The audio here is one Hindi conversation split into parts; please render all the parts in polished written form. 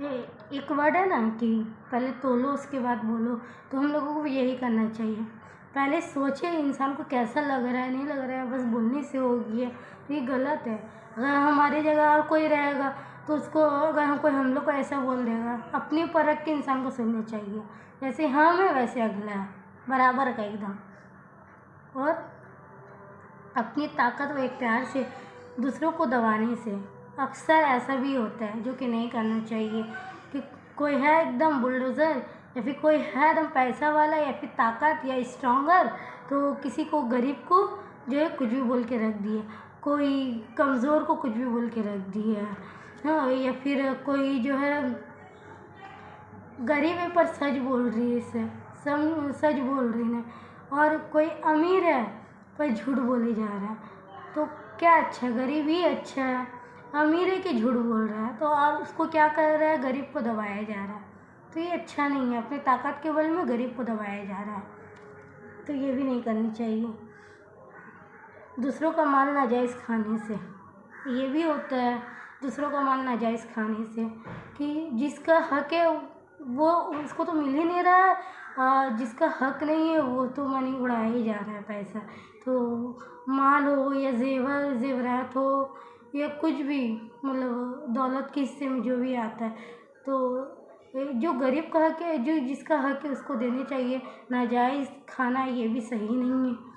एक वर्ड है ना कि पहले तोलो उसके बाद बोलो, तो हम लोगों को भी यही करना चाहिए। पहले सोचे इंसान को कैसा लग रहा है, नहीं लग रहा है, बस बोलने से हो गया, तो ये गलत है। अगर हमारी जगह और कोई रहेगा तो उसको, अगर कोई हम लोग को ऐसा बोल देगा, अपनी परख के इंसान को सुनना चाहिए। जैसे हम है वैसे अगला है, बराबर का एकदम। और अपनी ताकत व इख्तियार से दूसरों को दबाने से अक्सर ऐसा भी होता है, जो कि नहीं करना चाहिए, कि कोई है एकदम बुलडोज़र या फिर कोई है एकदम पैसा वाला या फिर ताकत या स्ट्रॉन्गर, तो किसी को गरीब को जो है कुछ भी बोल के रख दिए, कोई कमज़ोर को कुछ भी बोल के रख दिया, हाँ। या फिर कोई जो है गरीब है पर सच बोल रही है, इसे सच बोल रही है, और कोई अमीर है पर झूठ बोले जा रहा है, तो क्या अच्छा है? गरीब ही अच्छा है। अमीर है कि झूठ बोल रहा है, तो आप उसको क्या कर रहा है? गरीब को दबाया जा रहा है, तो ये अच्छा नहीं है। अपनी ताकत के बल में गरीब को दबाया जा रहा है, तो ये भी नहीं करनी चाहिए। दूसरों का माल नाजायज़ खाने से ये भी होता है, दूसरों का माल नाजायज़ खाने से, कि जिसका हक है वो उसको तो मिल ही नहीं रहा है, जिसका हक नहीं है वो तो मानी उड़ाया ही जा रहा है पैसा। तो माल हो या ज़ेवरात हो या कुछ भी, मतलब दौलत के हिस्से में जो भी आता है, तो जो गरीब का हक है, जो जिसका हक है उसको देने चाहिए। नाजायज़ खाना ये भी सही नहीं है।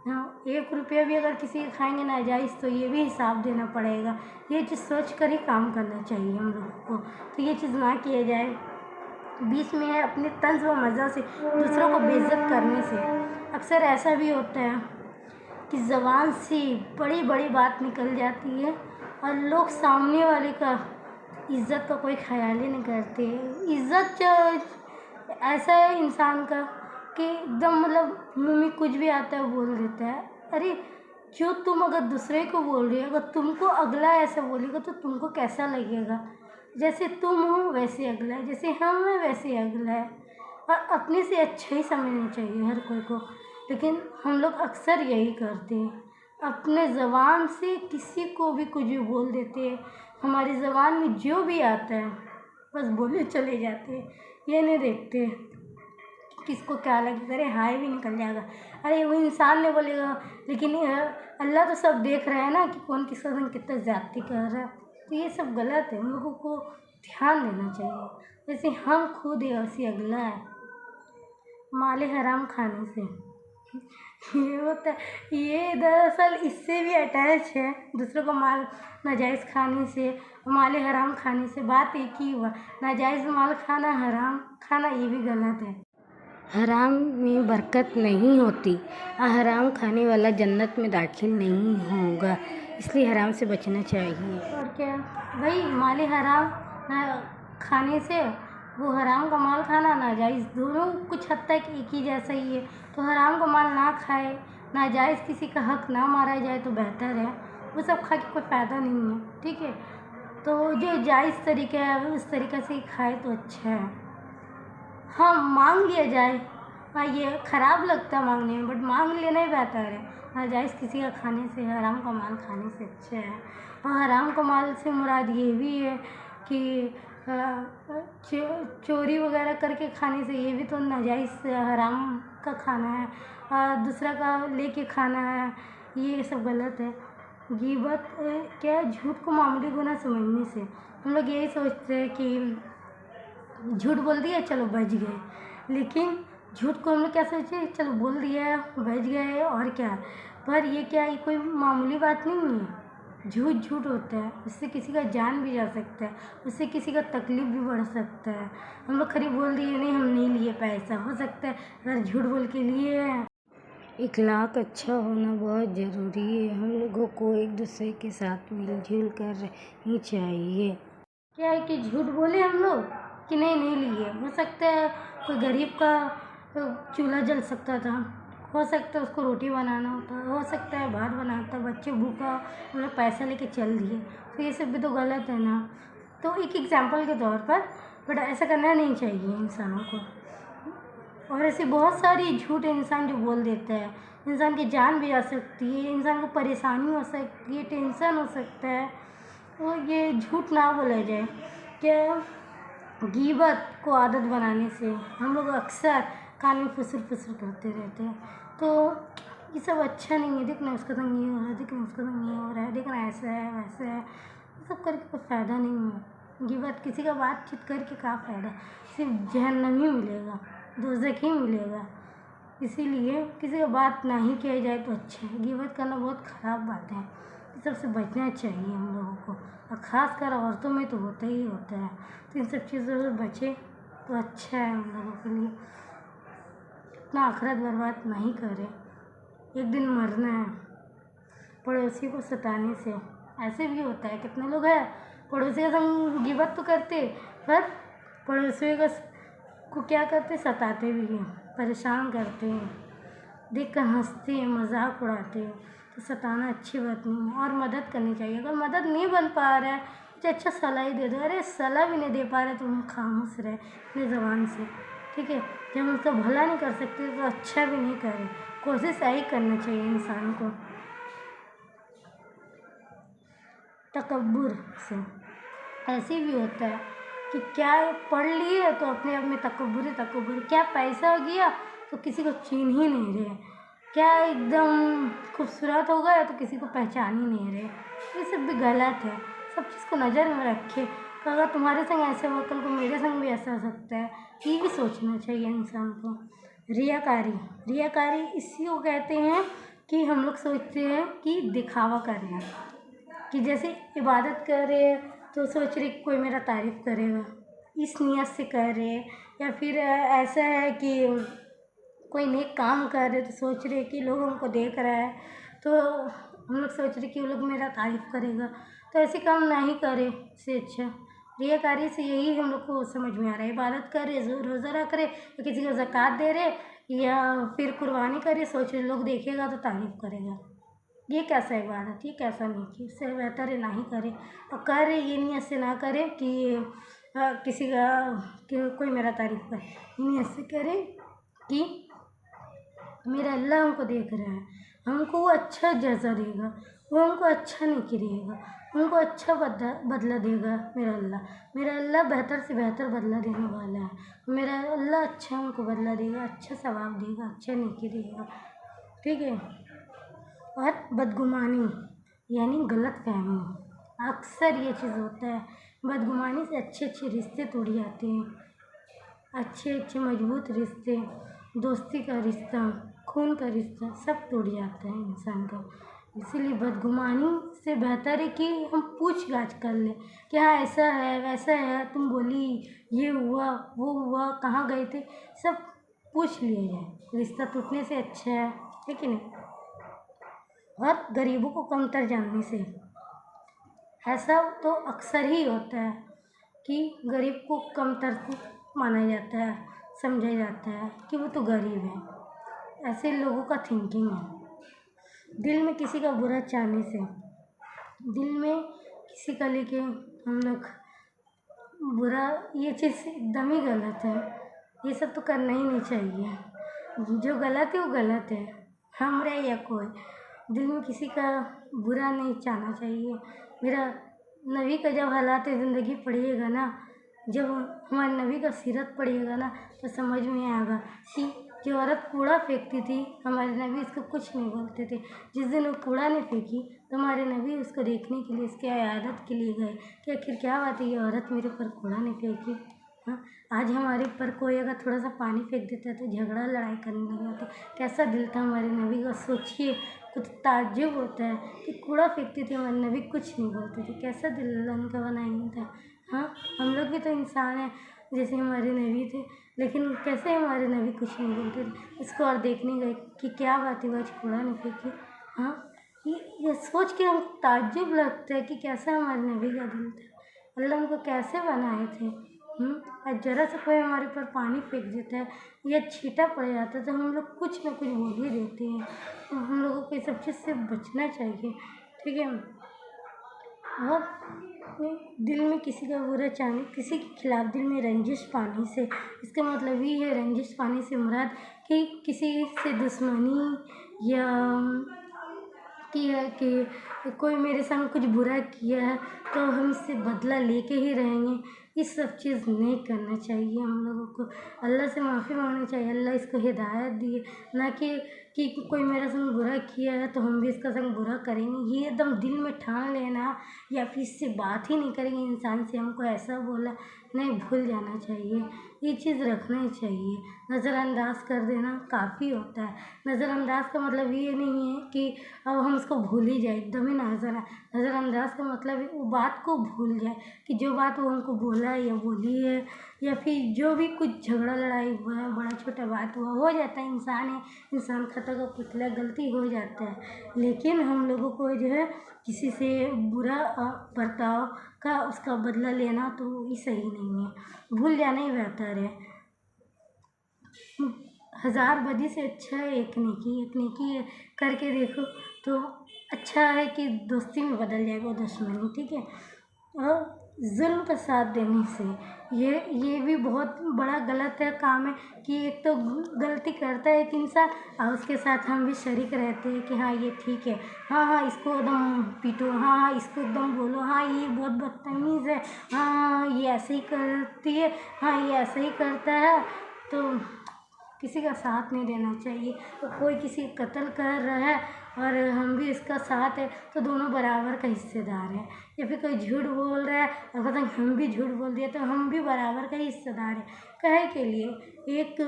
हाँ, 1 रुपया भी अगर किसी का खाएंगे नाजायज़, तो ये भी हिसाब देना पड़ेगा। ये चीज़ सोच कर ही काम करना चाहिए हम लोगों को, तो ये चीज़ ना किया जाए। बीच में है अपने तंज़ व मज़ा से दूसरों को बेइज्जत करने से अक्सर ऐसा भी होता है कि ज़बान से बड़ी बड़ी बात निकल जाती है और लोग सामने वाले का इज़्ज़त का कोई ख्याल ही नहीं करते। इज़्ज़त ऐसा है इंसान का कि एकदम मतलब मुँह में कुछ भी आता है बोल देता है। अरे जो तुम अगर दूसरे को बोल रहे हो, अगर तुमको अगला ऐसा बोलेगा तो तुमको कैसा लगेगा? जैसे तुम हो वैसे अगला है, जैसे हम हैं वैसे अगला है, और अपने से अच्छा ही समझना चाहिए हर कोई को। लेकिन हम लोग अक्सर यही करते हैं, अपने ज़बान से किसी को भी कुछ भी बोल देते हैं। हमारी ज़बान में जो भी आता है बस बोले चले जाते हैं, ये नहीं देखते किसको क्या लगेगा। अरे हाय भी निकल जाएगा, अरे वो इंसान ने बोलेगा, लेकिन अल्लाह तो सब देख रहा है ना कि कौन किसका संग कितना ज़्यादती कर रहा है। तो ये सब गलत है, हम लोगों को ध्यान देना चाहिए। जैसे हम खुद है वैसे अगला है। माले हराम खाने से ये होता है, ये दरअसल इससे भी अटैच है, दूसरों को माल नाजायज़ खाने से, माले हराम खाने से बात एक ही हुआ। नाजायज़ माल खाना, हराम खाना ये भी गलत है। हराम में बरकत नहीं होती, हराम खाने वाला जन्नत में दाखिल नहीं होगा, इसलिए हराम से बचना चाहिए। और क्या भाई, माले हराम खाने से, वो हराम का माल खाना नाजायज़, दोनों कुछ हद तक एक ही जैसा ही है। तो हराम का माल ना खाए, नाजायज़ किसी का हक ना मारा जाए तो बेहतर है। वो सब खा के कोई फ़ायदा नहीं है, ठीक है। तो जो जायज़ तरीका है उस तरीक़े से ही खाए तो अच्छा है। हाँ, मांग लिया जाए, हाँ ये ख़राब लगता है मांगने में, बट मांग लेना ही बेहतर है। नाजायज़ किसी का खाने से, हराम का माल खाने से अच्छा है। और हराम का माल से मुराद ये भी है कि चोरी वगैरह करके खाने से, ये भी तो नाजायज़ हराम का खाना है, दूसरा का लेके खाना है, ये सब गलत है। गीबत क्या, झूठ को मामूली गुनाह समझने से हम लोग यही सोचते हैं कि झूठ बोल दिया चलो बच गए, लेकिन झूठ को हम लोग क्या सोचे, चलो बोल दिया बच गए और क्या। पर ये क्या, ये कोई मामूली बात नहीं है। झूठ झूठ होता है, उससे किसी का जान भी जा सकता है, उससे किसी का तकलीफ़ भी बढ़ सकता है। हम लोग खरी बोल दिए नहीं हम नहीं लिए पैसा, हो सकता है अगर झूठ बोल के लिए है। इखलाक अच्छा होना बहुत ज़रूरी है, हम लोगों को एक दूसरे के साथ मिलजुल कर रहनी चाहिए। क्या है कि झूठ बोले हम लोग कि नहीं लिए, हो सकता है कोई गरीब का चूल्हा जल सकता था, हो सकता है उसको रोटी बनाना होता, हो सकता है भात बनाता, बच्चे भूखा हम लोग पैसा लेके चल दिए, तो ये सब भी तो गलत है ना। तो एक एग्जाम्पल के तौर पर, बट ऐसा करना नहीं चाहिए इंसानों को। और ऐसे बहुत सारी झूठ इंसान जो बोल देता है, इंसान की जान भी जा सकती है, इंसान को परेशानी हो सकती है, टेंशन हो सकता है, तो ये झूठ ना बोला जाए। क्या गीबत को आदत बनाने से हम लोग अक्सर कान में फुसुर फुसुर करते रहते हैं। तो ये सब अच्छा नहीं है। देखना उसका संग ये हो रहा है, देखना उसका संग ये हो रहा है, देखना ऐसा है वैसा है, ये सब करके कोई फ़ायदा नहीं है। गीबत किसी का बातचीत करके क्या फ़ायदा, सिर्फ जहन्नम ही मिलेगा, दोज़ख ही मिलेगा। इसीलिए किसी का बात ना ही किया जाए तो अच्छा है। गीबत करना बहुत ख़राब बात है, इस सबसे बचना चाहिए हम लोगों को, और ख़ासकर औरतों में तो होता ही होता है। तो इन सब चीज़ों से बचे तो अच्छा है हम लोगों के लिए। अपना आखिरत बर्बाद नहीं करें, एक दिन मरना है। पड़ोसी को सताने से ऐसे भी होता है, कितने लोग हैं पड़ोसी का संग गीबत तो करते, पर पड़ोसियों को क्या करते, सताते भी हैं, परेशान करते हैं, देख कर हंसते हैं, मजाक उड़ाते हैं। तो सताना अच्छी बात नहीं है, और मदद करनी चाहिए। अगर मदद नहीं बन पा रहा है तो अच्छा सलाह ही दे दो। अरे सलाह भी नहीं दे पा रहे तो हम खामोश रहे अपनी ज़बान से, ठीक है। जब हम उसका भला नहीं कर सकते तो अच्छा भी नहीं करें। कोशिश यही करना चाहिए इंसान को। तकब्बुर से ऐसे भी होता है कि क्या पढ़ लिए तो अपने आप में तकब्बुर तकब्बुर, क्या पैसा हो गया तो किसी को चीन ही नहीं रहे, क्या एकदम खूबसूरत हो गया तो किसी को पहचान ही नहीं रहे। ये सब भी गलत है। सब चीज़ को नज़र में रखे तो अगर तुम्हारे संग ऐसे हुआ कल को मेरे संग भी ऐसा हो सकता है, ये भी सोचना चाहिए इंसान को। रियाकारी, रियाकारी इसी को कहते हैं कि हम लोग सोचते हैं कि दिखावा करना, कि जैसे इबादत कर रहे हैं तो सोच रहे कि कोई मेरा तारीफ़ करेगा, इस नियत से कर रहे हैं। या फिर ऐसा है कि कोई नेक काम कर रहे तो सोच रहे कि लोग हमको देख रहा है तो हम लोग सोच रहे कि वो लोग मेरा तारीफ़ करेगा। तो ऐसे काम ना ही करें, इससे अच्छा रियाकारी से यही हम लोग को समझ में आ रहा है। इबादत कर रहे, रोज़ा रख रहे, या किसी को ज़कात दे रहे, या फिर कुर्बानी कर रहे, सोच रहे लोग देखेगा तो तारीफ़ करेगा। ये कैसा इबादत, ये कैसा नहीं, कि इससे बेहतर है ना ही करें। और कर रहे ये नियत से ना करें कि किसी का कि कोई मेरा तारीफ़ करे, ये नियत से करें कि मेरा अल्लाह हमको देख रहा है, हमको वो अच्छा जज़ा देगा, वो हमको अच्छा नहीं करेगा, हमको अच्छा बदला देगा। मेरा अल्लाह बेहतर से बेहतर बदला देने वाला है। मेरा अल्लाह अच्छा हमको बदला देगा, अच्छा सवाब देगा, अच्छा नेकी देगा, ठीक है। और बदगुमानी यानी गलत फहमी, अक्सर ये चीज़ होता है। बदगुमानी से अच्छे अच्छे रिश्ते टूट जाते हैं, अच्छे अच्छे मजबूत रिश्ते, दोस्ती का रिश्ता, खून का रिश्ता सब टूट जाता है इंसान का। इसीलिए बदगुमानी से बेहतर है कि हम पूछ गाछ कर लें कि हाँ ऐसा है वैसा है, तुम बोली, ये हुआ वो हुआ, कहाँ गए थे, सब पूछ लिया जाए। रिश्ता टूटने से अच्छा है कि नहीं। और गरीबों को कमतर जानने से, ऐसा तो अक्सर ही होता है कि गरीब को कमतर माना जाता है, समझा जाता है कि वो तो गरीब है। ऐसे लोगों का थिंकिंग है। दिल में किसी का बुरा चाहने से, दिल में किसी का लेके हम लोग बुरा, ये चीज़ एकदम ही गलत है। ये सब तो करना ही नहीं चाहिए। जो गलत है वो गलत है, हम रहे या कोई। दिल में किसी का बुरा नहीं चाहना चाहिए। मेरा नबी का जब हालात ज़िंदगी पढ़िएगा ना, जब हमारे नबी का सीरत पढ़िएगा ना, तो समझ में आएगा कि जो औरत कूड़ा फेंकती थी हमारे नबी उसको कुछ नहीं बोलते थे। जिस दिन वो कूड़ा नहीं फेंकी तो हमारे नबी उसको देखने के लिए, उसके इयादत के लिए गए कि आखिर क्या बात है, ये औरत मेरे ऊपर कूड़ा नहीं फेंकी। हाँ, आज हमारे ऊपर कोई अगर थोड़ा सा पानी फेंक देता है तो झगड़ा लड़ाई करने लग जाता है। कैसा दिल था हमारे नबी का, सोचिए। कुछ ताज्जुब होता है कि कूड़ा फेंकते थे हमारे नबी, कुछ नहीं बोलते थे। कैसा दिल अल्लाह उनका बनाया था। हाँ, हम लोग भी तो इंसान हैं जैसे हमारे नबी थे, लेकिन कैसे हमारे नबी कुछ नहीं बोलते थे। इसको और देखने गए कि क्या बात है, आज कूड़ा नहीं फेंकी। हाँ, ये सोच के हम ताज्जुब लगता है कि कैसा हमारे नबी का दिल था, अल्लाह उनको कैसे बनाए थे। और ज़रा सा कोई हमारे ऊपर पानी फेंक देता है या छींटा पड़ जाता है तो हम लोग कुछ ना कुछ बोल ही देते हैं। तो हम लोगों को ये सब चीज़ से बचना चाहिए, ठीक है। और दिल में किसी का बुरा चाहने, किसी के खिलाफ दिल में रंजिश पाने से, इसका मतलब ये है रंजिश पाने से मुराद कि किसी से दुश्मनी, या कि है कि कोई मेरे संग कुछ बुरा किया है तो हम इससे बदला लेके ही रहेंगे। इस सब चीज़ नहीं करना चाहिए हम लोगों को। अल्लाह से माफ़ी मांगनी चाहिए, अल्लाह इसको हिदायत दिए, ना कि कोई मेरे संग बुरा किया है तो हम भी इसका संग बुरा करेंगे। ये एकदम दिल में ठान लेना या फिर इससे बात ही नहीं करेंगे, इंसान से हमको ऐसा बोला, नहीं, भूल जाना चाहिए। ये चीज़ रखना ही चाहिए। नज़रअंदाज कर देना काफ़ी होता है। नज़रअंदाज का मतलब ये नहीं है कि अब हम उसको भूल ही जाए, एकदम ही नज़रअंदाज का मतलब है वो बात को भूल जाए कि जो बात वो हमको बोला है या बोली है, या फिर जो भी कुछ झगड़ा लड़ाई हुआ है, बड़ा छोटा बात हुआ, हो जाता है, इंसान है, इंसान खता का पुतला, गलती हो जाता है। लेकिन हम लोगों को जो है किसी से बुरा बर्ताव का उसका बदला लेना तो ये सही नहीं है, भूल जाना ही बेहतर है। 1000 बदी से अच्छा है एक नेकी करके देखो तो अच्छा है कि दोस्ती में बदल जाएगा दुश्मनी, ठीक है। और जुल्म का साथ देने से ये भी बहुत बड़ा गलत है काम है कि एक तो गलती करता है एक इंसान और उसके साथ हम भी शरीक रहते हैं कि हाँ ये ठीक है, हाँ इसको एकदम पीटो, हाँ इसको एकदम बोलो, हाँ ये बहुत बदतमीज़ है, हाँ ये ऐसे ही करती है, हाँ ये ऐसे ही करता है। तो किसी का साथ नहीं देना चाहिए। तो कोई किसी कत्ल कर रहा है और हम भी इसका साथ है तो दोनों बराबर का हिस्सेदार है। या फिर कोई झूठ बोल रहा है और पता नहीं हम भी झूठ बोल दिया तो हम भी बराबर का हिस्सेदार है। काहे के लिए एक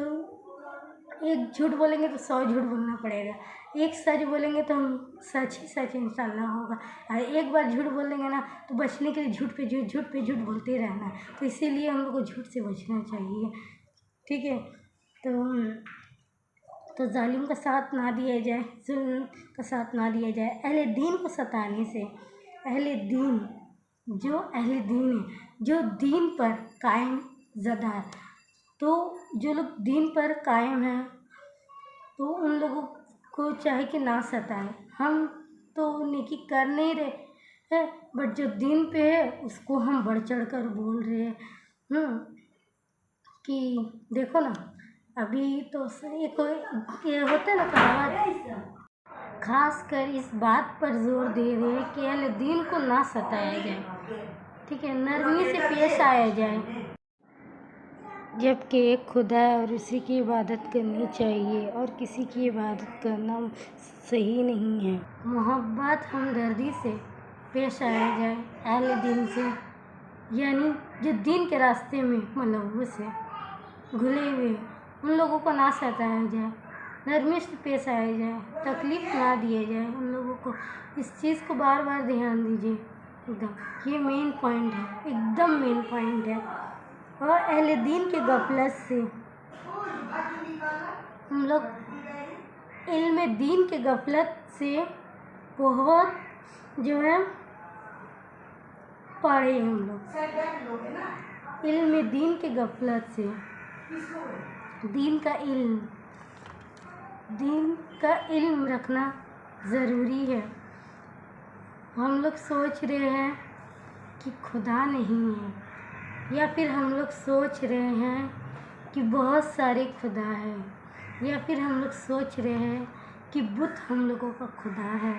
झूठ बोलेंगे तो 100 झूठ बोलना पड़ेगा, एक सच बोलेंगे तो हम सच ही सच इंशाल्लाह होगा। और एक बार झूठ बोल देंगे ना तो बचने के लिए झूठ पे झूठ बोलते रहना है। तो इसीलिए हम लोग को झूठ से बचना चाहिए, ठीक है। तो जालिम का साथ ना दिया जाए, जुल्म का साथ ना दिया जाए। अहले दीन को सताने से, अहले दीन जो दीन पर कायम ज़दा है, तो जो लोग दीन पर कायम हैं तो उन लोगों को चाहे कि ना सताएं। हम तो नेकी कर नहीं रहे हैं, बट जो दीन पे है उसको हम बढ़ चढ़ कर बोल रहे हैं कि देखो ना, अभी तो ये होता है ना कहावत, खास कर इस बात पर जोर दे रहे हैं कि अहले दीन को ना सताया जाए, ठीक है, नरमी से पेश आया जाए, जबकि एक खुदा है और उसी की इबादत करनी चाहिए और किसी की इबादत करना सही नहीं है। मोहब्बत हमदर्दी से पेश आया जाए अहले दीन से, यानी जो दीन के रास्ते में मुलव्वस है, घुले हुए, उन लोगों को ना सताया जाए, नरमी से पेश आया जाए, तकलीफ़ ना दिया जाए उन लोगों को। इस चीज़ को बार बार ध्यान दीजिए, एकदम ये मेन पॉइंट है, एकदम मेन पॉइंट है। और अहले दीन के गफलत से हम लोग, इल्म दीन के गफलत से बहुत जो है पढ़े हम लोग, इल्म दीन के गफलत से, दीन का इल्म रखना ज़रूरी है। हम लोग सोच रहे हैं कि खुदा नहीं है, या फिर हम लोग सोच रहे हैं कि बहुत सारे खुदा है, या फिर हम लोग सोच रहे हैं कि बुत हम लोगों का खुदा है,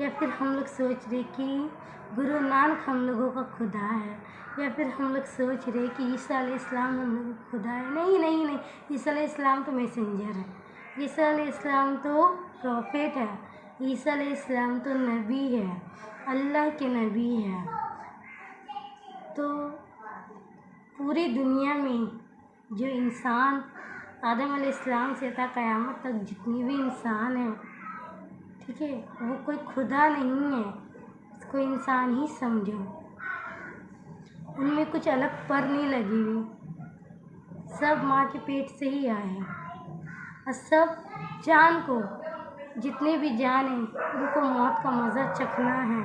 या फिर हम लोग सोच रहे कि गुरु नानक हम लोगों का खुदा है, या फिर हम लोग सोच रहे कि ईसा अलैहिस्सलाम हम लोगों का खुदा है। नहीं, ईसा अलैहिस्सलाम तो मैसेंजर है, ईसा अलैहिस्सलाम तो प्रॉफिट है, ईसा अलैहिस्सलाम तो नबी है, अल्लाह के नबी है। तो पूरी दुनिया में जो इंसान आदम अलैहिस्सलाम से था क़यामत तक जितनी भी इंसान है, ठीक है, वो कोई खुदा नहीं है, उसको इंसान ही समझो। उनमें कुछ अलग पर नहीं लगी हुई, सब माँ के पेट से ही आए हैं और सब जान को, जितने भी जान हैं उनको मौत का मज़ा चखना है।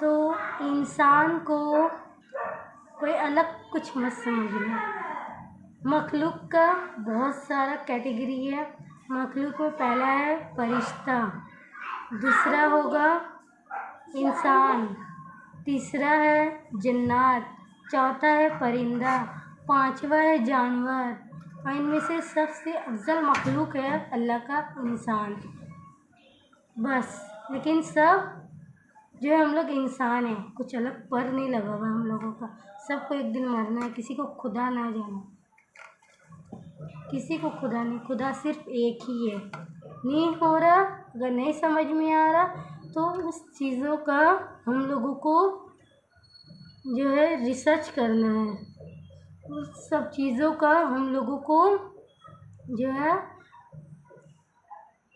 तो इंसान को कोई अलग कुछ मत समझना। मखलूक का बहुत सारा कैटेगरी है। मखलूक में पहला है फरिश्ता, दूसरा होगा इंसान, तीसरा है जन्नात, चौथा है परिंदा, पांचवा है जानवर, और इनमें से सबसे अफजल मखलूक है अल्लाह का इंसान, बस। लेकिन सब जो है हम लोग इंसान हैं, कुछ अलग पर नहीं लगा हुआ हम लोगों का। सबको एक दिन मरना है, किसी को खुदा ना जाने, किसी को खुदा नहीं, खुदा सिर्फ एक ही है। नहीं हो रहा, अगर नहीं समझ में आ रहा तो उस चीज़ों का हम लोगों को जो है रिसर्च करना है, उस सब चीज़ों का हम लोगों को जो है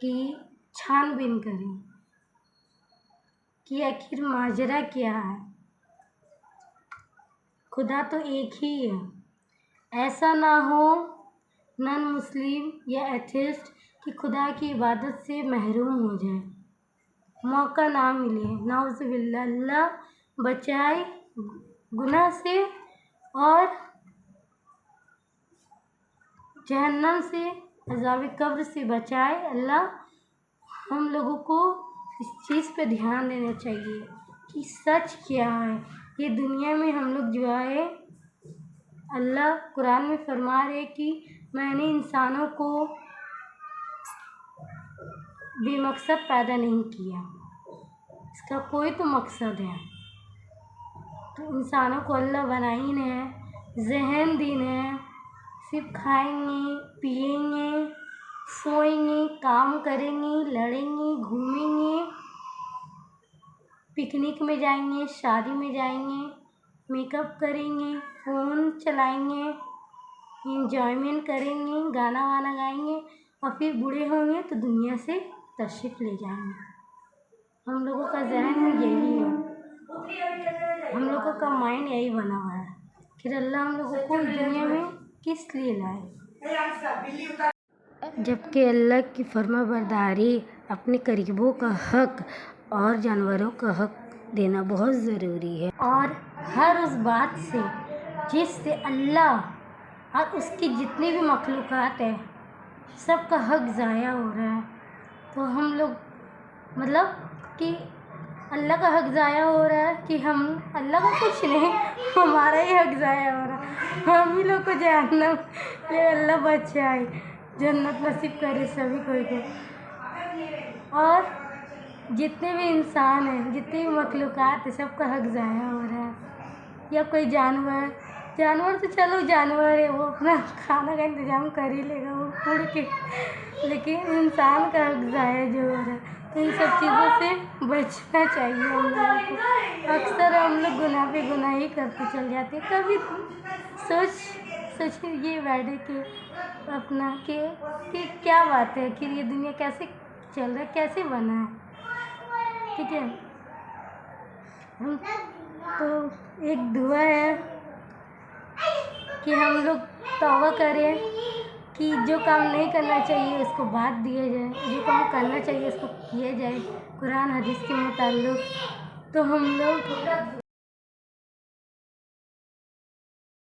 कि छानबीन करें कि आखिर माजरा क्या है। खुदा तो एक ही है। ऐसा ना हो नॉन मुस्लिम या एथिस्ट कि खुदा की इबादत से महरूम हो जाए, मौका ना मिले। नाउज़ुबिल्लाह, अल्लाह बचाए गुनाह से और जहन्नम से, अज़ाब कब्र से बचाए अल्लाह। हम लोगों को इस चीज़ पे ध्यान देना चाहिए कि सच क्या है। ये दुनिया में हम लोग जो आए, अल्लाह कुरान में फरमा रहे कि मैंने इंसानों को बेमकसद पैदा नहीं किया, इसका कोई तो मकसद है। तो इंसानों को अल्लाह बनाई ने जहन दी ने, सिर्फ खाएंगे पिएंगे सोएंगे काम करेंगे लड़ेंगे घूमेंगे पिकनिक में जाएंगे शादी में जाएंगे मेकअप करेंगे फ़ोन चलाएंगे इंजॉयमेंट करेंगे गाना वाना गाएंगे और फिर बूढ़े होंगे तो दुनिया से तशरीफ़ ले जाएंगे। हम लोगों का जहन यही है, हम लोगों का माइंड यही बना हुआ है। फिर अल्लाह हम लोगों को दुनिया में किस लिए लाए, जबकि अल्लाह की फर्माबरदारी, अपने करीबों का हक़ और जानवरों का हक़ देना बहुत ज़रूरी है। और हर उस बात से जिससे अल्लाह और उसकी जितनी भी मखलूक़ात है सबका हक़ ज़ाया हो रहा है, तो हम लोग मतलब कि अल्लाह का हक़ ज़ाया हो रहा है कि हम अल्लाह का कुछ नहीं, हमारा ही हक़ ज़ाया हो रहा है। हम ही लोग को जहन्नम ये अल्लाह बचाए, जन्नत नसीब करे सभी को। और जितने भी इंसान हैं, जितनी भी मखलूक़ात है, सबका हक़ ज़ाया हो रहा है। या कोई जानवर तो चलो जानवर है, वो अपना खाना का इंतज़ाम कर ही लेगा वो उड़ के, लेकिन इंसान का हक़ ज़ाया जो हो रहा है, तो इन सब चीज़ों से बचना चाहिए हम लोगों को। अक्सर हम लोग गुनाह पे गुनाह ही करते चल जाते हैं। कभी सोच ये बैठे कि अपना कि क्या बात है, कि ये दुनिया कैसे चल रहा है, कैसे बना है, ठीक है। तो एक दुआ है कि हम लोग तौबा करें कि जो काम नहीं करना चाहिए उसको बात दिया जाए, जो काम करना चाहिए उसको किया जाए कुरान हदीस के मुताबिक। तो हम लोग